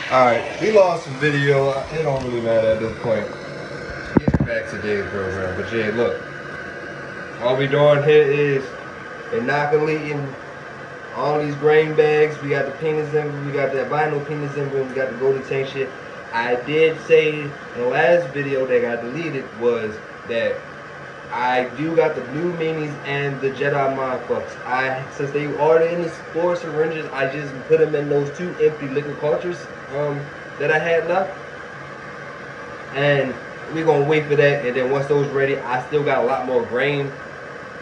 Alright, we lost some video. It don't really matter at this point. Getting back to today's program. But yeah, look. All we doing here is inoculating all these grain bags. We got the penis emblem, we got that vinyl penis emblem, we got the golden tank shit. I did say in the last video that got deleted was that I do got the blue minis and the Jedi Mind Fucks. Since they are in the 4 syringes, I just put them in those 2 empty liquid cartridges that I had left. And we're gonna wait for that, and then once those ready, I still got a lot more grain.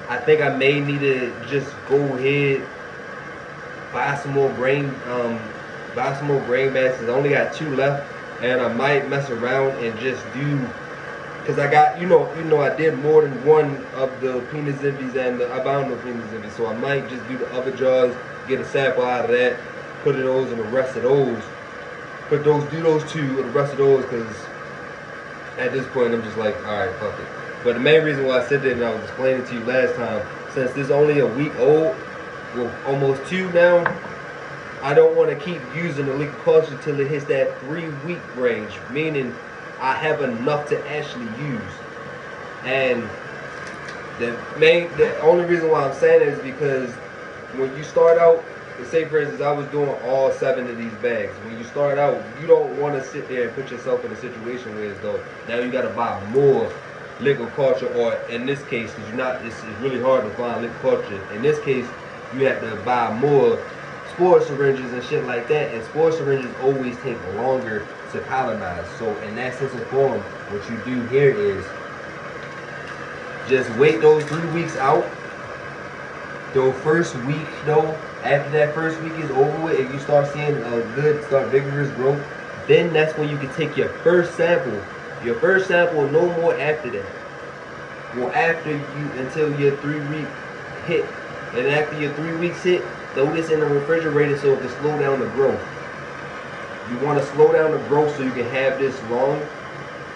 I think I may need to just go ahead, buy some more grain bags. I only got 2 left, and I might mess around and just do, cause I got, you know, I did more than one of the penis envies and the albino penis envies, so I might just do the other jars, get a sample out of that, put those in the rest of those, do those 2 with the rest of those, cause at this point I'm just like, all right, fuck it. But the main reason why I said that, and I was explaining to you last time, since this is only a week old, well, almost 2 now, I don't want to keep using the liquid cartridge until it hits that 3-week range, meaning I have enough to actually use. And the only reason why I'm saying it is because when you start out, say for instance, I was doing all 7 of these bags. When you start out, you don't want to sit there and put yourself in a situation where as though now you got to buy more liquid cartridge, or in this case, because it's really hard to find liquid cartridge. In this case, you have to buy more spore syringes and shit like that, and spore syringes always take longer to colonize. So in that sense of form, what you do here is just wait those 3 weeks out. The first week though, after that first week is over with, if you start seeing a vigorous growth, then that's when you can take your first sample. Your first sample, no more after that. Well, after you, until your 3-week hit. And after your 3 weeks hit, throw this in the refrigerator so it can slow down the growth. You want to slow down the growth so you can have this long,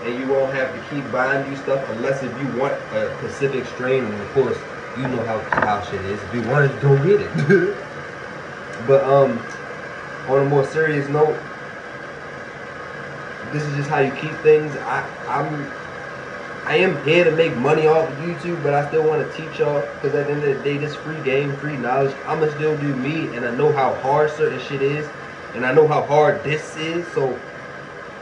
and you won't have to keep buying new stuff unless if you want a specific strain, and of course, you know how shit is. If you want it, go get it. But on a more serious note, this is just how you keep things. I am here to make money off of YouTube, but I still want to teach y'all, because at the end of the day, this free game, free knowledge. I'ma still do me, and I know how hard certain shit is, and I know how hard this is. So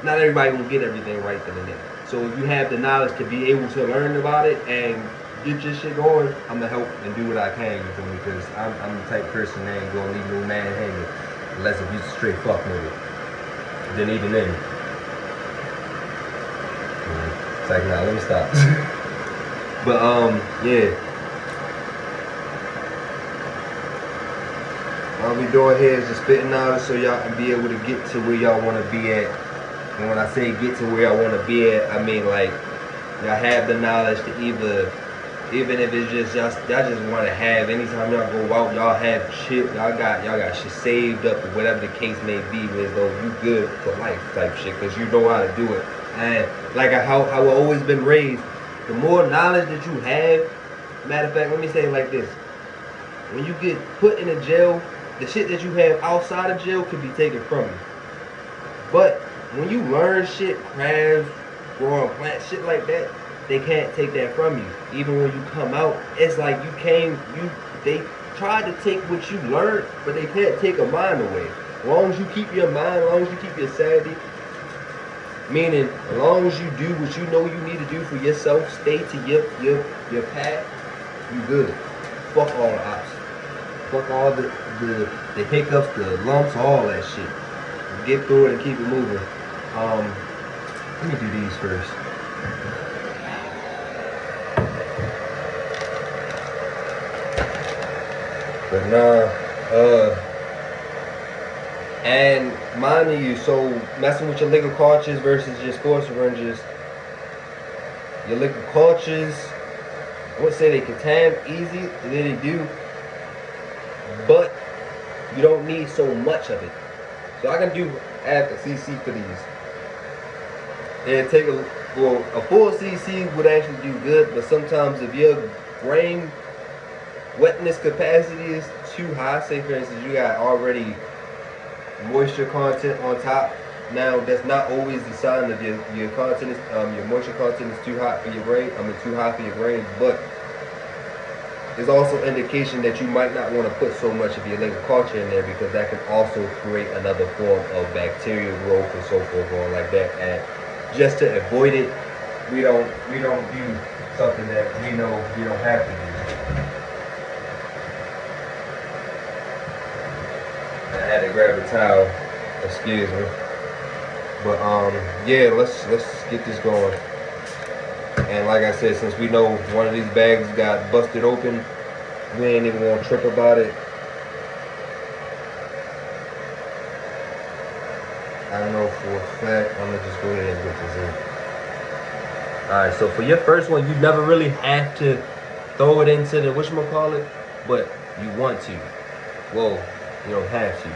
not everybody will get everything right then and there. So if you have the knowledge to be able to learn about it and get your shit going, I'm gonna help and do what I can, you feel me? Because I'm the type of person that ain't gonna leave no man hanging unless if he's a straight fuck nigga. Then even then. It's like, nah, let me stop. But yeah. All we doing here is just spitting knowledge so y'all can be able to get to where y'all want to be at. And when I say get to where y'all want to be at, I mean like y'all have the knowledge to either, even if it's just y'all just want to have, anytime y'all go out, y'all have shit, y'all got shit saved up or whatever the case may be, as though you good for life type shit, because you know how to do it. And like how I've always been raised, the more knowledge that you have, matter of fact, let me say it like this. When you get put in a jail, the shit that you have outside of jail could be taken from you. But when you learn shit, crafts, growing plants, shit like that, they can't take that from you. Even when you come out, it's like they tried to take what you learned, but they can't take a mind away. As long as you keep your mind, as long as you keep your sanity, meaning, as long as you do what you know you need to do for yourself, stay to your path, you good. Fuck all the ops. Fuck all the hiccups, the lumps, all that shit. Get through it and keep it moving. Let me do these first. But nah, and mind you, so messing with your liquid cartridges versus your spore syringes, your liquid cartridges, I would say they can tan easy, and then they do, but you don't need so much of it. So I can add a CC for these. And take a full CC would actually do good, but sometimes if your grain wetness capacity is too high, say for instance you got already moisture content on top, Now that's not always the sign of your content is, your moisture content is too hot for your brain. Too high for your brain, but it's also indication that you might not want to put so much of your legal culture in there, because that can also create another form of bacterial growth and so forth on like that. And just to avoid it, we don't do something that we know we don't have to do. I had to grab a towel, excuse me. But yeah, let's get this going. And like I said, since we know one of these bags got busted open, we ain't even gonna trip about it. I don't know for a fact. I'm gonna just go ahead and get this in. Alright, so for your first one, you never really have to throw it into the whatchamacallit, but you want to. Well, you don't have to.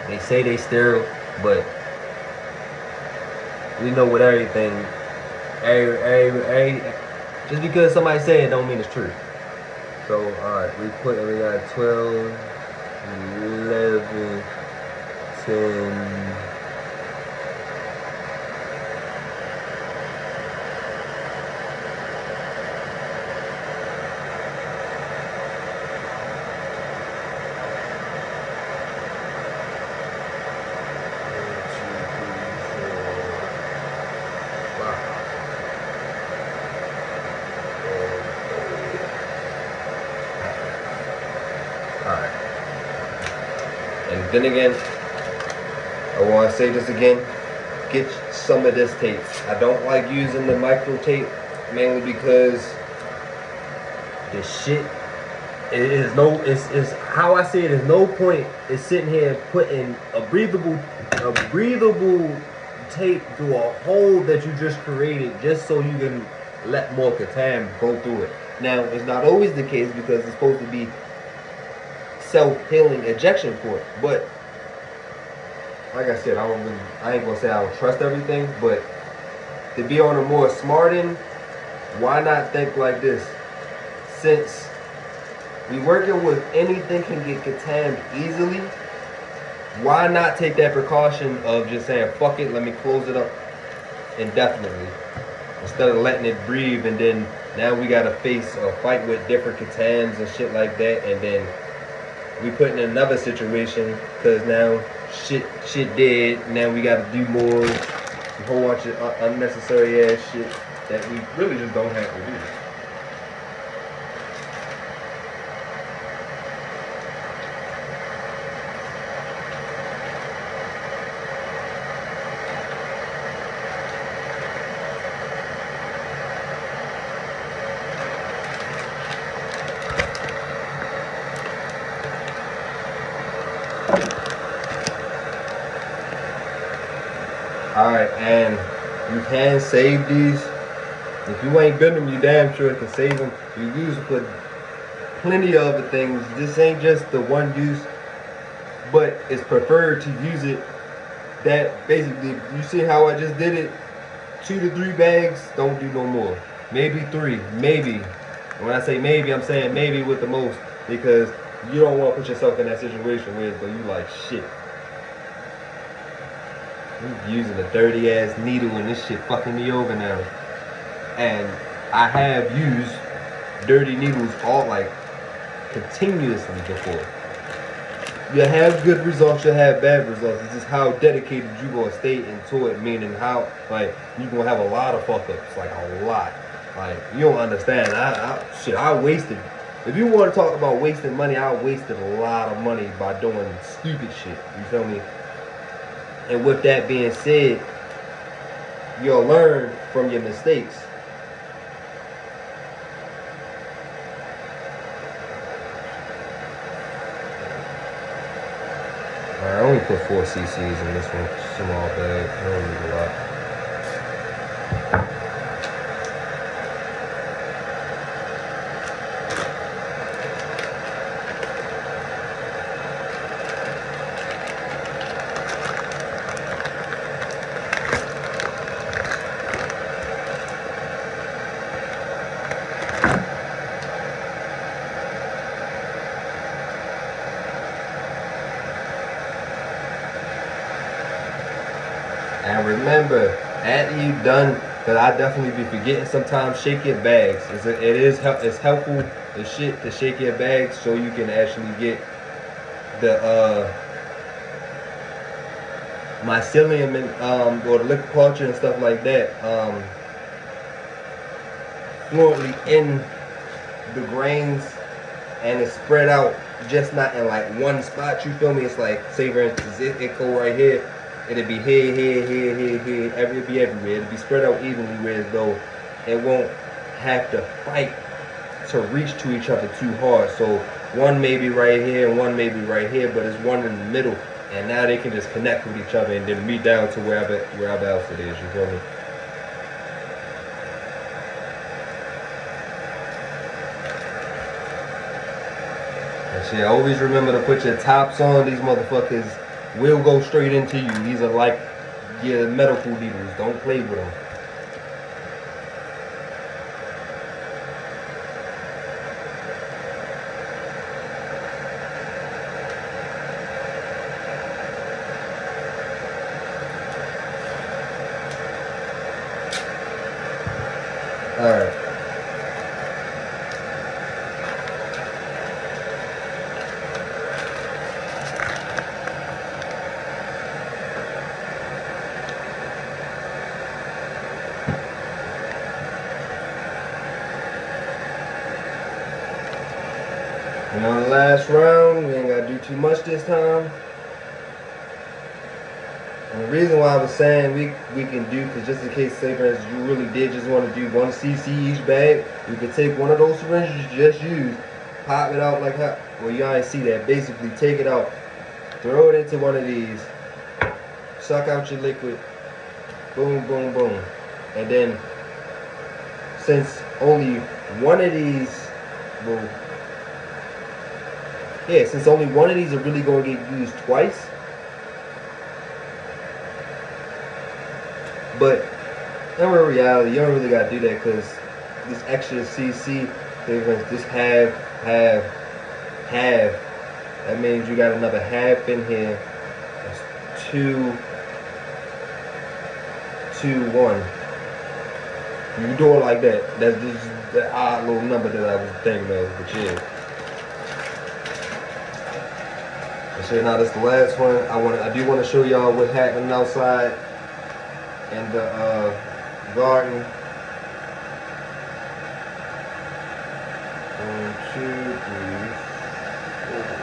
They say they sterile, but we know with everything, just because somebody say it don't mean it's true. So, alright, we got 12, 11, 10. And then again, I want to say this again, get some of this tape. I don't like using the micro tape, mainly because the shit is how I say it is no point is sitting here putting a breathable tape through a hole that you just created just so you can let more Catan go through it. Now, it's not always the case, because it's supposed to be self-healing ejection port, but like I said, I ain't gonna say I don't trust everything, but to be on a more smart end, why not think like this? Since we working with anything can get Catan easily, why not take that precaution of just saying, fuck it, let me close it up indefinitely, instead of letting it breathe, and then now we gotta face or fight with different Catans and shit like that, and then we put in another situation because now shit dead. Now we got to do more, a whole bunch of unnecessary ass shit that we really just don't have to do. Alright, and you can save these. If you ain't been them, you damn sure can save them. You use them for plenty of other things. This ain't just the one use, but it's preferred to use it. That basically, you see how I just did it? 2 to 3 bags, don't do no more. Maybe 3, maybe. When I say maybe, I'm saying maybe with the most, because you don't want to put yourself in that situation where you like shit. I'm using a dirty ass needle and this shit fucking me over now. And I have used dirty needles all like continuously before. You have good results, you have bad results. It's just how dedicated you gonna stay into it, meaning how like you gonna have a lot of fuck ups, like a lot. Like you don't understand. I wasted. If you want to talk about wasting money, I wasted a lot of money by doing stupid shit. You feel me? And with that being said, you'll learn from your mistakes. I only put 4 cc's in this one, small bag. I don't need a lot. And remember, after you done, because I definitely be forgetting sometimes, shake your bags. It's helpful as shit to shake your bags so you can actually get the mycelium and or the liquid culture and stuff like that fluently in the grains, and it's spread out, just not in like one spot. You feel me? It's like, say for instance, it go right here. It'd be here, it'd be everywhere. It'd be spread out evenly, whereas though it won't have to fight to reach to each other too hard. So one may be right here and one may be right here, but it's one in the middle, and now they can just connect with each other and then meet down to wherever else it is. You feel me? And shit, always remember to put your tops on. These motherfuckers will go straight into you. These are like your medical needles. Don't play with them. Alright. And on the last round, we ain't gotta do too much this time. And the reason why I was saying we can do, because just in case, say for instance, you really did just want to do 1 cc each bag, you could take one of those syringes you just used, pop it out like how, well, you already see that. Basically, take it out, throw it into one of these, suck out your liquid, boom, boom, boom. And then, since only one of these will, yeah, since only one of these are really going to get used twice, but in reality, you don't really got to do that, because this extra CC, this half, that means you got another half in here. That's 2, 1. You can do it like that. That's just the odd little number that I was thinking of, but yeah. So now this is the last one. I do want to show y'all what's happening outside in the garden. 1, 2, 3, 4.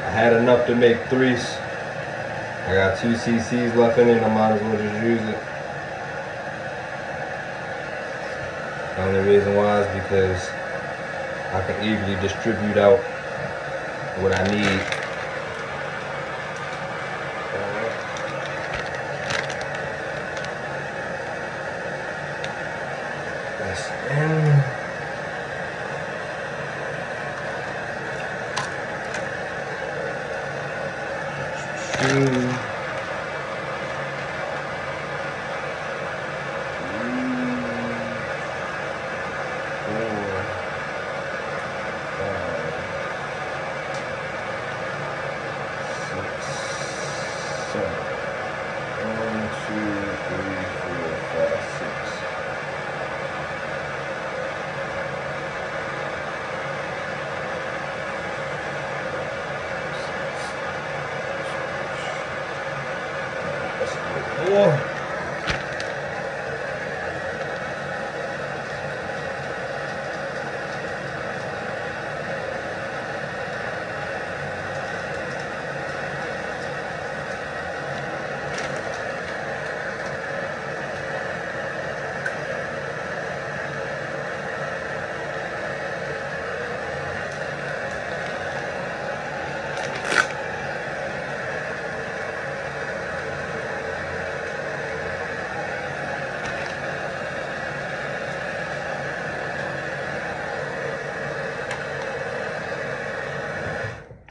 I had enough to make 3s. I got 2 cc's left in it, and I might as well just use it. The only reason why is because I can easily distribute out what I need. That's in. Oh.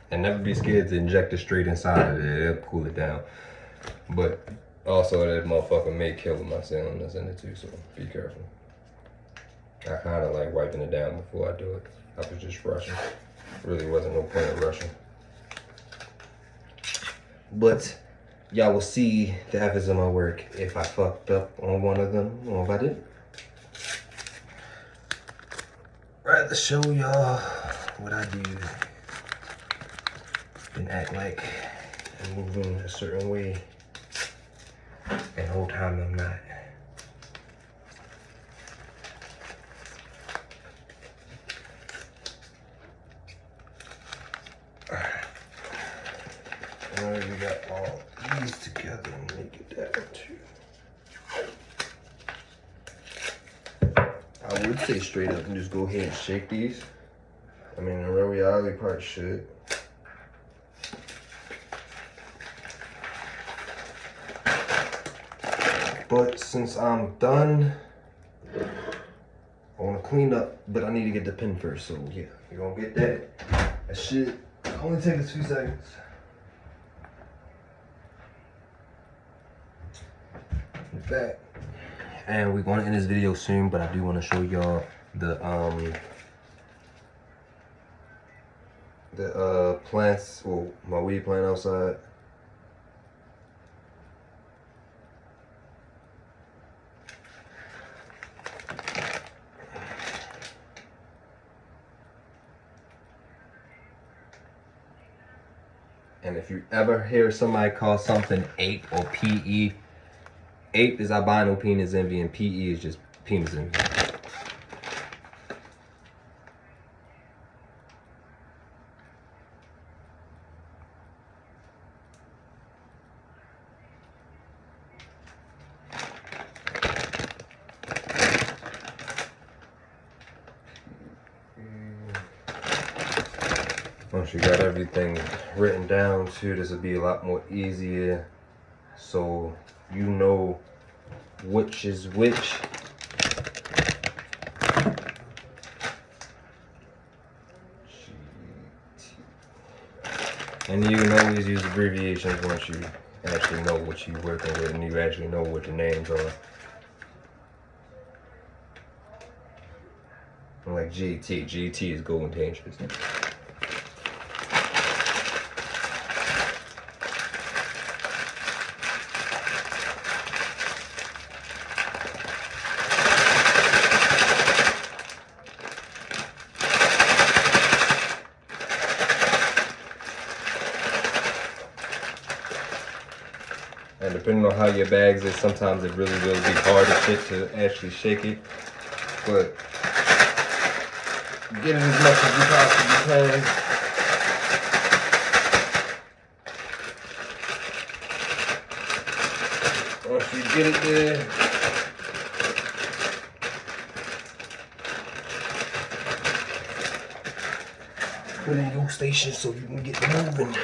And never be scared to inject it straight inside of it. It'll cool it down. But also that motherfucker may kill my cylinders in it too, so be careful. I kind of like wiping it down before I do it. I was just rushing. Really wasn't no point in rushing. But y'all will see the efforts of my work if I fucked up on one of them or if I didn't. Rather show y'all what I do than act like I'm moving a certain way and whole time I'm not. Alright, we got all these together and make it down too. I would say straight up and just go ahead and shake these. I mean, in real reality, probably should. But since I'm done, I want to clean up, but I need to get the pin first. So yeah, you're gonna get that. That should only take us 2 seconds. Back. And we're gonna end this video soon, but I do want to show y'all the plants, well, my weed plant outside. And if you ever hear somebody call something ape or PE, ape is albino penis envy and PE is just penis envy. Once you got everything written down too, this will be a lot more easier, so you know which is which. And you can always use abbreviations once you actually know what you're working with and you actually know what the names are. Like GT, GT is Golden Dangerous. And depending on how your bags is, sometimes it really will be hard as shit to actually shake it. But get it as much as you possibly can. Once you get it there, put it in your station so you can get moving.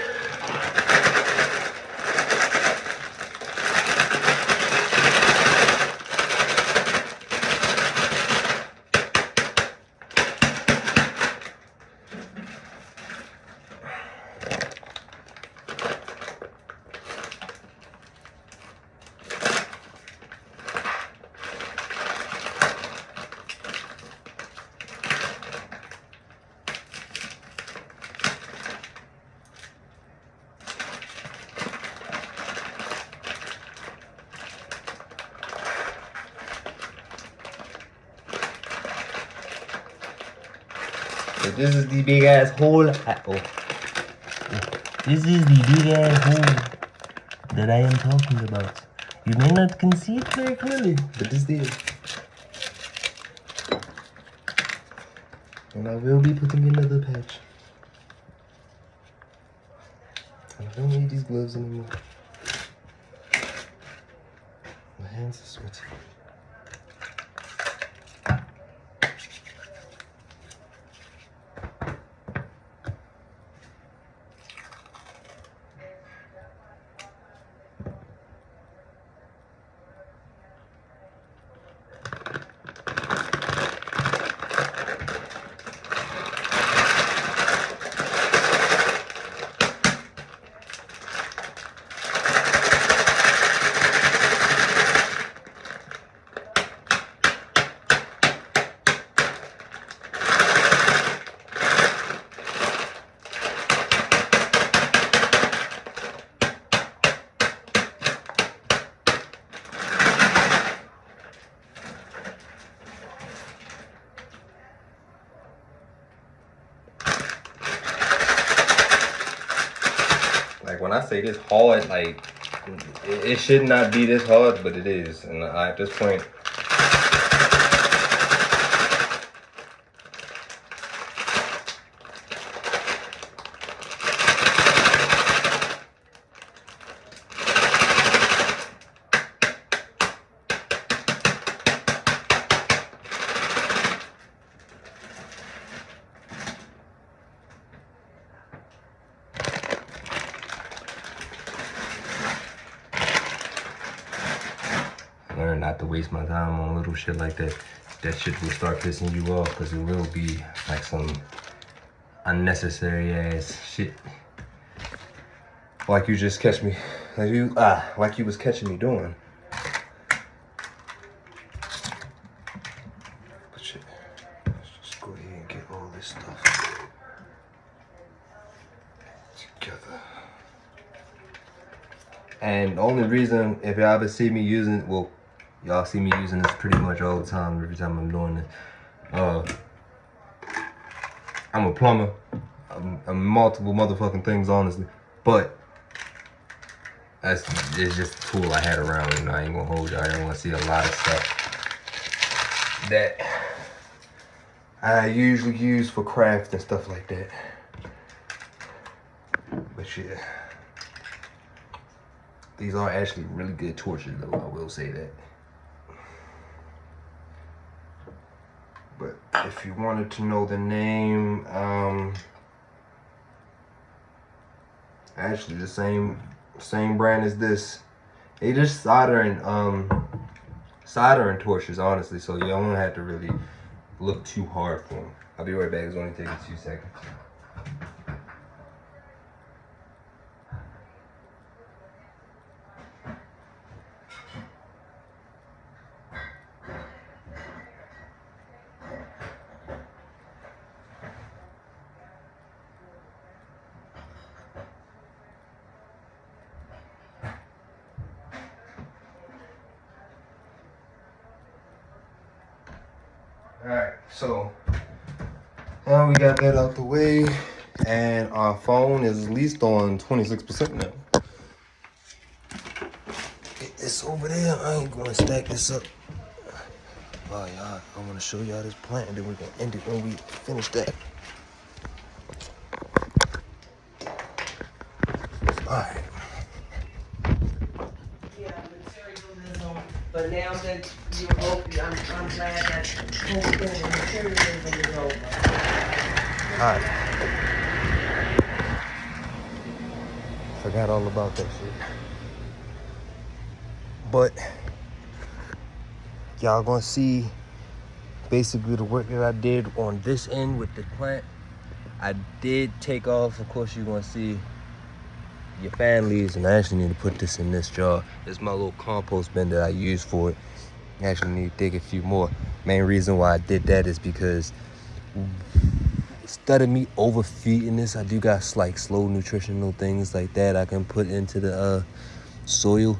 So this is the big ass hole. This is the big ass hole that I am talking about. You may not can see it very clearly, but this is. And I will be putting another patch. And I don't need these gloves anymore. My hands are sweaty. Like when I say this hard, like it should not be this hard, but it is. And at this point, learn not to waste my time on little shit like that. That shit will start pissing you off because it will be like some unnecessary ass shit. Like you just catch me, like you was catching me doing. But shit, let's just go ahead and get all this stuff together. And the only reason, if y'all ever see me using, well, y'all see me using this pretty much all the time, every time I'm doing this. I'm a plumber. I'm multiple motherfucking things, honestly. But it's just a tool I had around, and I ain't gonna hold y'all. I don't wanna see a lot of stuff that I usually use for craft and stuff like that. But yeah. These are actually really good torches, though, I will say that. But if you wanted to know the name, actually the same brand as this. They just soldering torches, honestly, so you don't have to really look too hard for them. I'll be right back. It's only taking 2 seconds. Alright, so now we got that out the way, and our phone is at least on 26% now. Get this over there. I ain't gonna stack this up. Oh, y'all, I'm gonna show y'all this plant, and then we're gonna end it when we finish that. Alright. But now that you're open, I'm glad that whole thing of materialism is over. Alright. Forgot all about that shit. But y'all gonna see basically the work that I did on this end with the plant. I did take off, of course you're gonna see your fan leaves, and I actually need to put this in this jar. This is my little compost bin that I use for it. I actually need to dig a few more. Main reason why I did that is because instead of me overfeeding this, I do got like slow nutritional things like that I can put into the soil.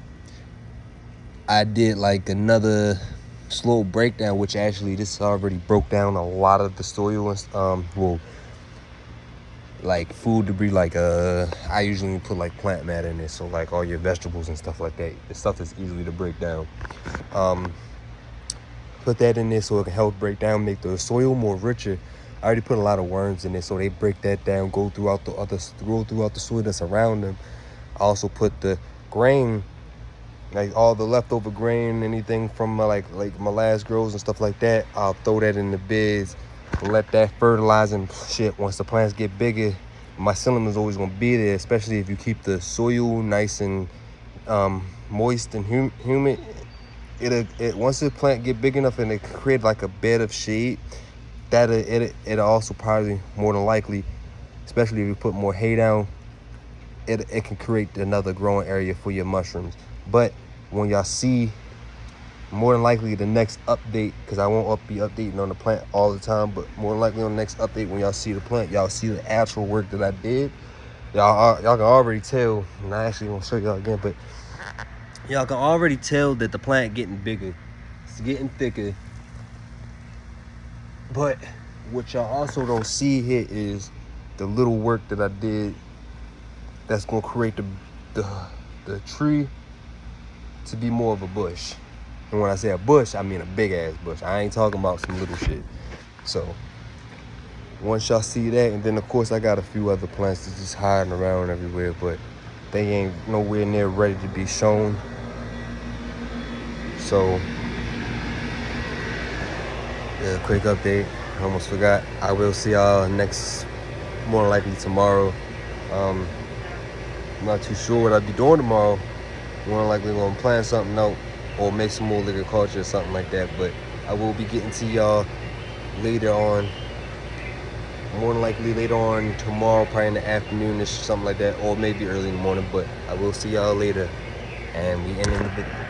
I did like another slow breakdown, which actually this already broke down a lot of the soil and like food debris. Like I usually put like plant matter in it, so like all your vegetables and stuff like that. The stuff that's easily to break down. Put that in there so it can help break down, make the soil more richer. I already put a lot of worms in it, so they break that down, go throughout the soil that's around them. I also put the grain, like all the leftover grain, anything from my my last grows and stuff like that. I'll throw that in the beds, let that fertilize and shit. Once the plants get bigger, mycelium is always gonna be there, especially if you keep the soil nice and moist and humid. Once the plant get big enough and it create like a bed of shade, that it also probably more than likely, especially if you put more hay down, it can create another growing area for your mushrooms. But when y'all see, more than likely the next update, because I won't be updating on the plant all the time, but more than likely on the next update, when y'all see the plant, y'all see the actual work that I did. Y'all can already tell, and I actually want to show y'all again, but y'all can already tell that the plant getting bigger. It's getting thicker. But what y'all also don't see here is the little work that I did that's gonna create the tree to be more of a bush. And when I say a bush, I mean a big ass bush. I ain't talking about some little shit. So once y'all see that, and then of course I got a few other plants that's just hiding around everywhere, but they ain't nowhere near ready to be shown. So yeah, quick update. I almost forgot. I will see y'all more likely tomorrow. I'm not too sure what I'll be doing tomorrow. More than likely gonna plan something out or make some more liquor culture or something like that. But I will be getting to y'all later on. More than likely later on tomorrow, probably in the afternoon or something like that, or maybe early in the morning. But I will see y'all later, and we ending the video.